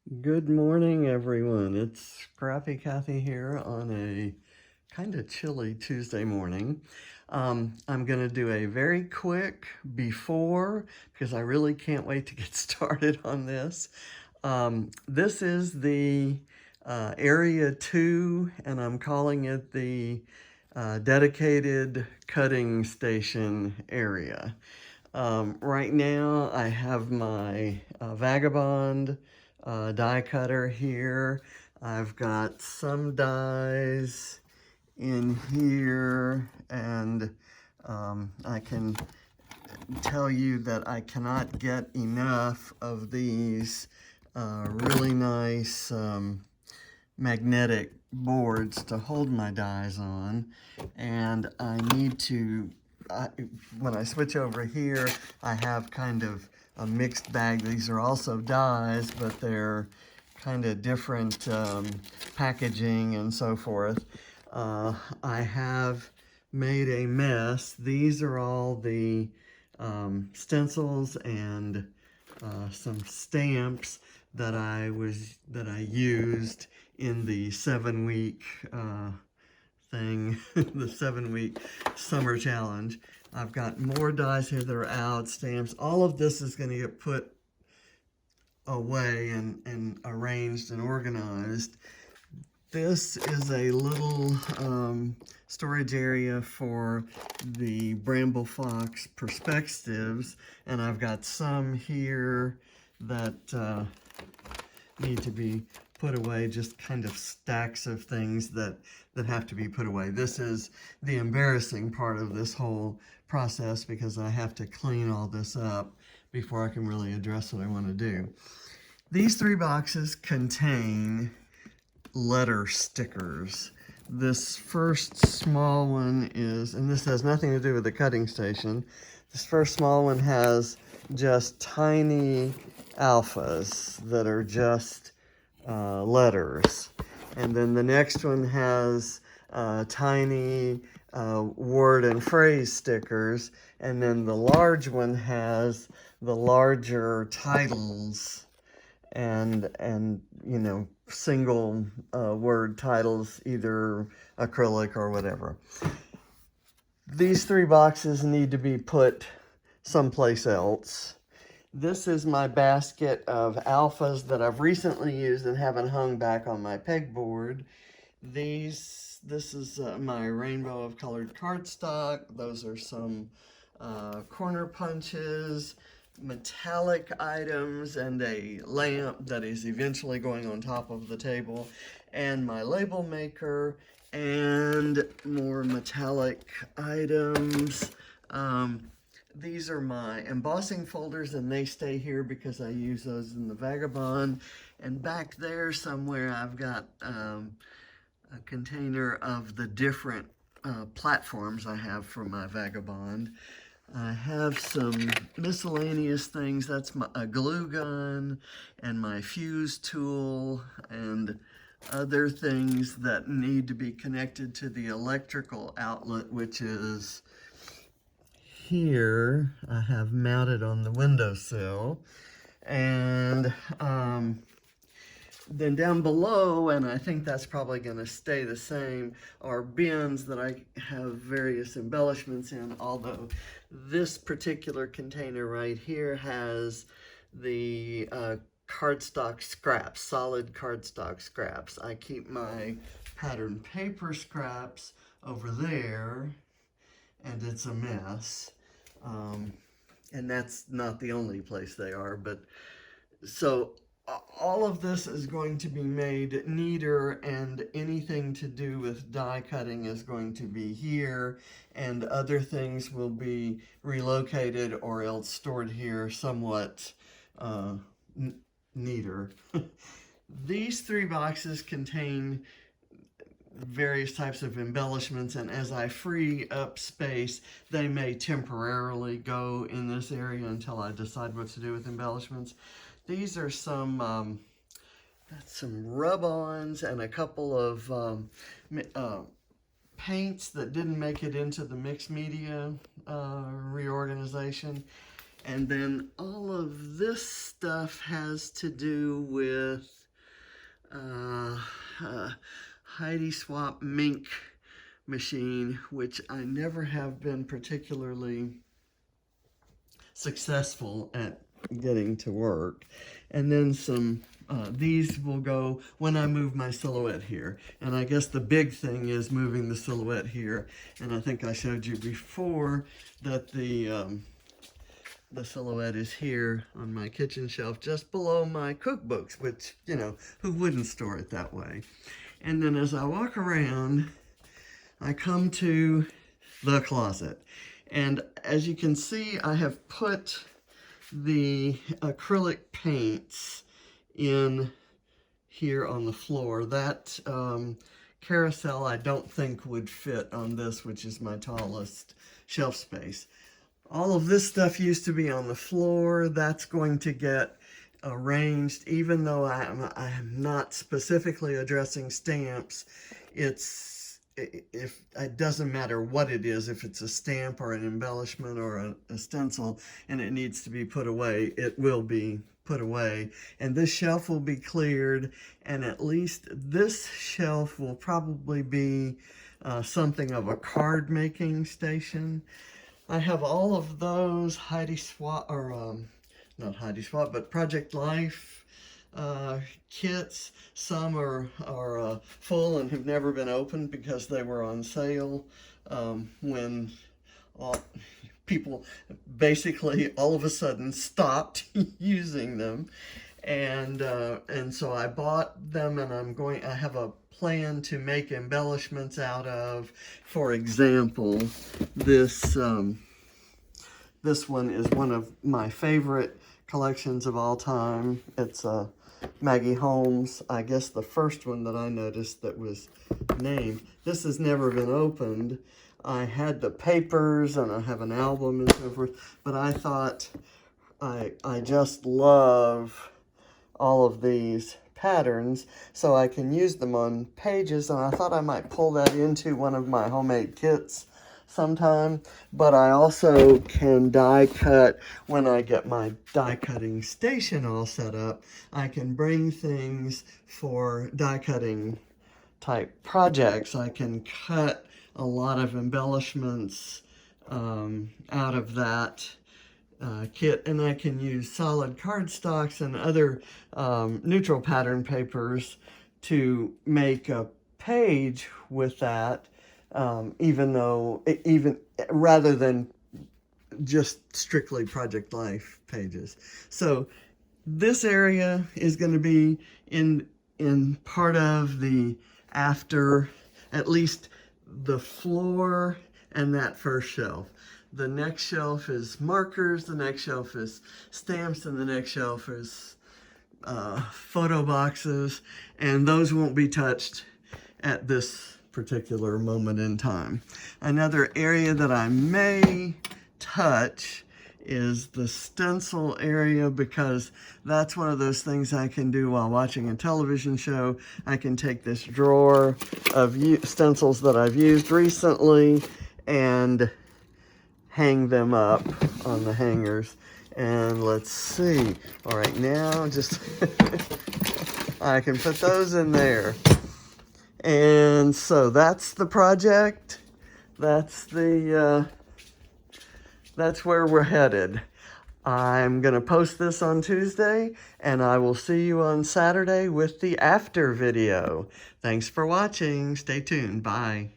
Good morning, everyone. It's Scrappy Kathy here on a kind of chilly Tuesday morning. I'm going to do a very quick before because I really can't wait to get started on this. This is the Area 2, and I'm calling it the dedicated cutting station area. Right now I have my Vagabond die cutter here. I've got some dies in here, and I can tell you that I cannot get enough of these really nice magnetic boards to hold my dies on, and I need to when I switch over here, I have kind of a mixed bag. These are also dies, but they're kind of different packaging and so forth. I have made a mess. These are all the stencils and some stamps that I used in the 7-week thing, the 7-week summer challenge. I've got more dies here that are out, stamps. All of this is going to get put away and arranged and organized. This is a little storage area for the Bramble Fox perspectives, and I've got some here that need to be put away, just kind of stacks of things that have to be put away. This is the embarrassing part of this whole process because I have to clean all this up before I can really address what I want to do. These 3 boxes contain letter stickers. This first small one is, and this has nothing to do with the cutting station, this first small one has just tiny alphas that are just letters. And then the next one has tiny word and phrase stickers. And then the large one has the larger titles and you know, single word titles, either acrylic or whatever. These 3 boxes need to be put someplace else. This is my basket of alphas that I've recently used and haven't hung back on my pegboard. This is my rainbow of colored cardstock. Those are some corner punches, metallic items, and a lamp that is eventually going on top of the table, and my label maker, and more metallic items. These are my embossing folders, and they stay here because I use those in the Vagabond. And back there somewhere I've got a container of the different platforms I have for my Vagabond. I have some miscellaneous things. That's a glue gun and my fuse tool and other things that need to be connected to the electrical outlet, which is here. I have mounted on the windowsill. And then down below, and I think that's probably going to stay the same, are bins that I have various embellishments in, although this particular container right here has the cardstock scraps, solid cardstock scraps. I keep my pattern paper scraps over there, and it's a mess. And that's not the only place they are, but so all of this is going to be made neater, and anything to do with die cutting is going to be here, and other things will be relocated or else stored here somewhat neater. These 3 boxes contain various types of embellishments, and as I free up space, they may temporarily go in this area until I decide what to do with embellishments. These are some rub-ons and a couple of paints that didn't make it into the mixed media reorganization. And then all of this stuff has to do with Heidi Swap Mink machine, which I never have been particularly successful at getting to work. And then some, these will go when I move my silhouette here. And I guess the big thing is moving the silhouette here. And I think I showed you before that the silhouette is here on my kitchen shelf just below my cookbooks, which, you know, who wouldn't store it that way? And then as I walk around, I come to the closet. And as you can see, I have put the acrylic paints in here on the floor. That carousel I don't think would fit on this, which is my tallest shelf space. All of this stuff used to be on the floor. That's going to get arranged, even though I am not specifically addressing stamps. It doesn't matter what it is, if it's a stamp or an embellishment or a stencil, and it needs to be put away, it will be put away. And this shelf will be cleared, and at least this shelf will probably be something of a card making station. I have all of those Heidi Swap, or not Heidi Swap, but Project Life kits. Some are full and have never been opened because they were on sale when people basically all of a sudden stopped using them. And so I bought them, and I have a plan to make embellishments out of. For example, this one is one of my favorite collections of all time. It's Maggie Holmes, I guess the first one that I noticed that was named. This has never been opened. I had the papers and I have an album and so forth, but I thought I just love all of these patterns, so I can use them on pages, and I thought I might pull that into one of my homemade kits sometime. But I also can die cut. When I get my die cutting station all set up, I can bring things for die cutting type projects. I can cut a lot of embellishments out of that kit, and I can use solid cardstocks and other neutral pattern papers to make a page with that, even rather than just strictly Project Life pages. So this area is going to be in part of the after, at least the floor and that first shelf. The next shelf is markers, the next shelf is stamps, and the next shelf is photo boxes, and those won't be touched at this particular moment in time. Another area that I may touch is the stencil area, because that's one of those things I can do while watching a television show. I can take this drawer of stencils that I've used recently and hang them up on the hangers. And let's see. All right, now just I can put those in there. And so that's the project. That's where we're headed. I'm gonna post this on Tuesday, and I will see you on Saturday with the after video. Thanks for watching. Stay tuned. Bye.